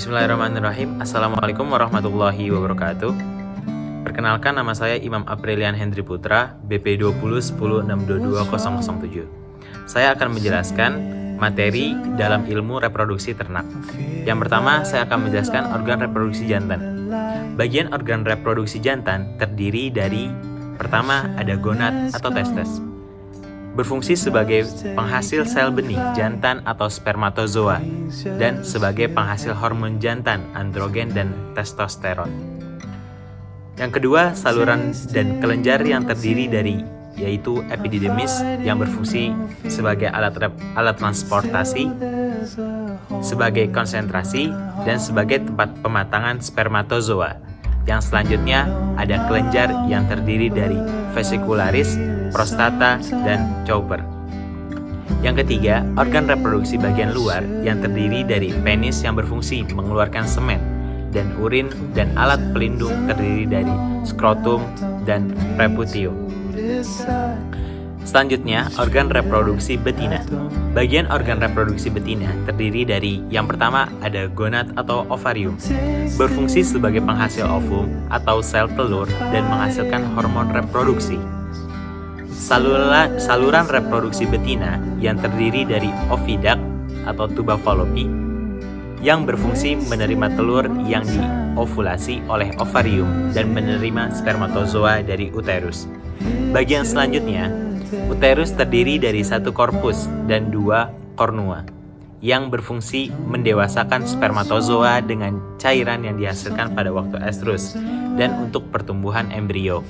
Bismillahirrahmanirrahim. Assalamualaikum warahmatullahi wabarakatuh. Perkenalkan, nama saya Imam Aprilian Hendri Putra, BP 2010622007. Saya akan menjelaskan materi dalam ilmu reproduksi ternak. Yang pertama, saya akan menjelaskan organ reproduksi jantan. Bagian organ reproduksi jantan terdiri dari, pertama, ada gonad atau testes. Berfungsi sebagai penghasil sel benih jantan atau spermatozoa dan sebagai penghasil hormon jantan, androgen dan testosteron. Yang kedua, saluran dan kelenjar yang terdiri dari, yaitu epididymis yang berfungsi sebagai alat transportasi, sebagai konsentrasi, dan sebagai tempat pematangan spermatozoa. Yang selanjutnya ada kelenjar yang terdiri dari vesicularis, prostata, dan Cowper. Yang ketiga, organ reproduksi bagian luar yang terdiri dari penis yang berfungsi mengeluarkan semen, dan urin, dan alat pelindung terdiri dari skrotum dan preputium. Selanjutnya, organ reproduksi betina. Bagian organ reproduksi betina terdiri dari, yang pertama ada gonad atau ovarium, berfungsi sebagai penghasil ovum atau sel telur dan menghasilkan hormon reproduksi. Saluran reproduksi betina yang terdiri dari oviduct atau tuba Fallopi yang berfungsi menerima telur yang diovulasi oleh ovarium dan menerima spermatozoa dari uterus. Bagian selanjutnya, uterus terdiri dari satu korpus dan dua kornua yang berfungsi mendewasakan spermatozoa dengan cairan yang dihasilkan pada waktu estrus dan untuk pertumbuhan embrio.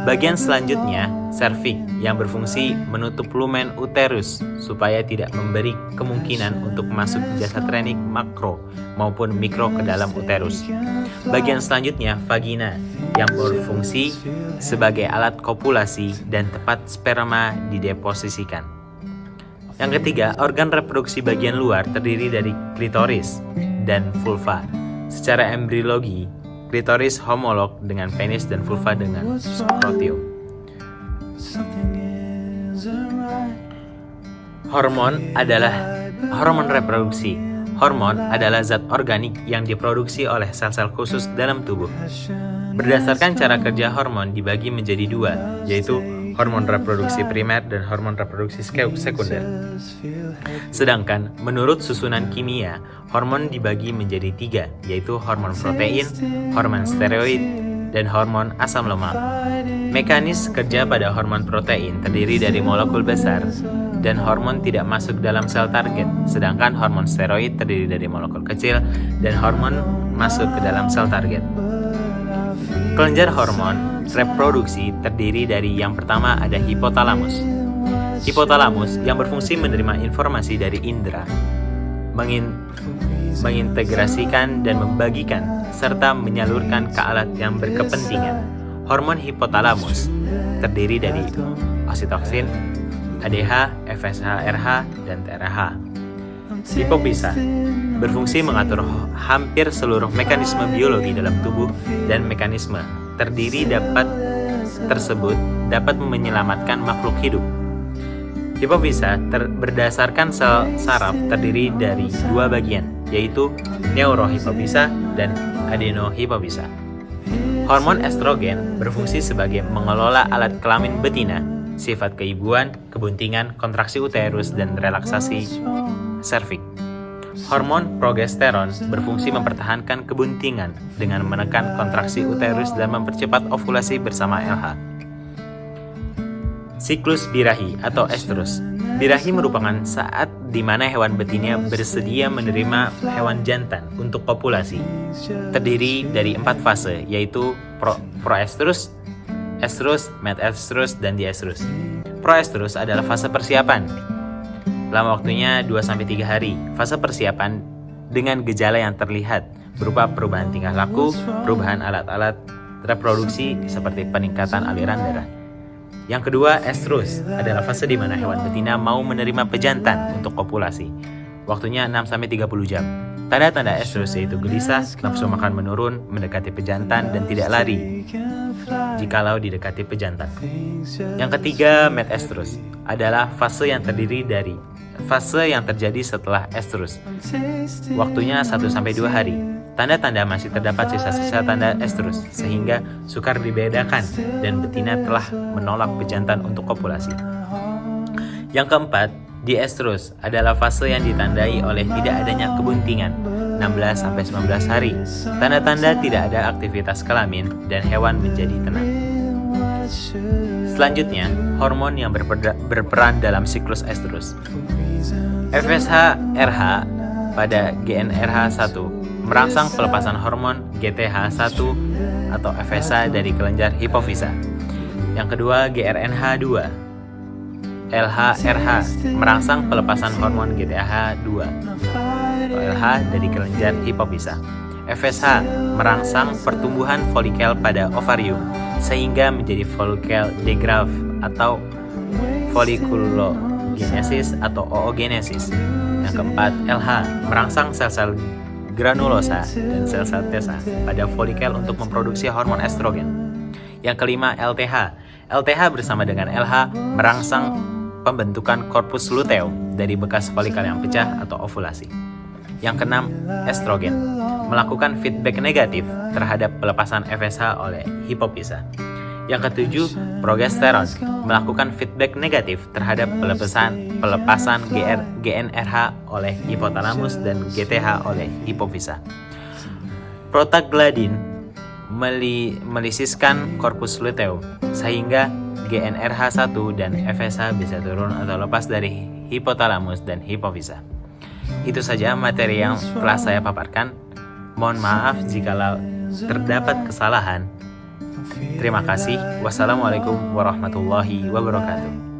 Bagian selanjutnya, serviks yang berfungsi menutup lumen uterus supaya tidak memberi kemungkinan untuk masuk jasad renik makro maupun mikro ke dalam uterus. Bagian selanjutnya, vagina yang berfungsi sebagai alat kopulasi dan tempat sperma dideposisikan. Yang ketiga, organ reproduksi bagian luar terdiri dari klitoris dan vulva. Secara embriologi, klitoris homolog dengan penis dan vulva dengan skrotium. Hormon reproduksi. Hormon adalah zat organik yang diproduksi oleh sel-sel khusus dalam tubuh. Berdasarkan cara kerja hormon dibagi menjadi dua, yaitu hormon reproduksi primer dan hormon reproduksi sekunder. Sedangkan menurut susunan kimia, hormon dibagi menjadi tiga, yaitu hormon protein, hormon steroid, dan hormon asam lemak. Mekanis kerja pada hormon protein terdiri dari molekul besar dan hormon tidak masuk dalam sel target, sedangkan hormon steroid terdiri dari molekul kecil dan hormon masuk ke dalam sel target. Kelenjar hormon reproduksi terdiri dari, yang pertama ada hipotalamus. Hipotalamus yang berfungsi menerima informasi dari indera, mengintegrasikan dan membagikan, serta menyalurkan ke alat yang berkepentingan. Hormon hipotalamus terdiri dari oksitoksin, ADH, FSH, RH, dan TRH. Hipofisa berfungsi mengatur hampir seluruh mekanisme biologi dalam tubuh dan mekanisme tersebut dapat menyelamatkan makhluk hidup. Hipofisa berdasarkan sel saraf terdiri dari dua bagian, yaitu neurohipofisa dan adenohipofisa. Hormon estrogen berfungsi sebagai mengelola alat kelamin betina, sifat keibuan, kebuntingan, kontraksi uterus, dan relaksasi serviks. Hormon progesteron berfungsi mempertahankan kebuntingan dengan menekan kontraksi uterus dan mempercepat ovulasi bersama LH. Siklus birahi atau estrus. Birahi merupakan saat di mana hewan betina bersedia menerima hewan jantan untuk kopulasi. Terdiri dari 4 fase, yaitu proestrus, estrus, metestrus, dan diestrus. Proestrus adalah fase persiapan. Lama waktunya 2-3 hari. Fase persiapan dengan gejala yang terlihat berupa perubahan tingkah laku, perubahan alat-alat reproduksi seperti peningkatan aliran darah. Yang kedua, estrus adalah fase di mana hewan betina mau menerima pejantan untuk kopulasi. Waktunya 6-30 jam. Tanda-tanda estrus yaitu gelisah, nafsu makan menurun, mendekati pejantan, dan tidak lari jikalau didekati pejantan. Yang ketiga, metestrus adalah fase yang terdiri dari Fase yang terjadi setelah estrus. Waktunya 1-2 hari. Tanda-tanda masih terdapat sisa-sisa tanda estrus, sehingga sukar dibedakan dan betina telah menolak pejantan untuk kopulasi. Yang keempat, diestrus adalah fase yang ditandai oleh tidak adanya kebuntingan, 16-19 hari. Tanda-tanda tidak ada aktivitas kelamin dan hewan menjadi tenang. Selanjutnya, hormon yang berperan dalam siklus estrus. FSH-RH pada GnRH1 merangsang pelepasan hormon GTH1 atau FSH dari kelenjar hipofisa. Yang kedua, GRNH2 LH-RH merangsang pelepasan hormon GTH2 atau LH dari kelenjar hipofisa. FSH merangsang pertumbuhan folikel pada ovarium sehingga menjadi folikel degraf atau folikulogenesis atau oogenesis. Yang keempat, LH merangsang sel-sel granulosa dan sel-sel tesa pada folikel untuk memproduksi hormon estrogen. Yang kelima, LTH. LTH bersama dengan LH merangsang pembentukan korpus luteum dari bekas folikel yang pecah atau ovulasi. Yang keenam, estrogen melakukan feedback negatif terhadap pelepasan FSH oleh hipofisa. Yang ketujuh, progesteron melakukan feedback negatif terhadap pelepasan GnRH oleh hipotalamus dan GTH oleh hipofisa. Prostaglandin melisiskan korpus luteum sehingga GnRH1 dan FSH bisa turun atau lepas dari hipotalamus dan hipofisa. Itu saja materi yang telah saya paparkan. Mohon maaf jika terdapat kesalahan. Terima kasih. Wassalamualaikum warahmatullahi wabarakatuh.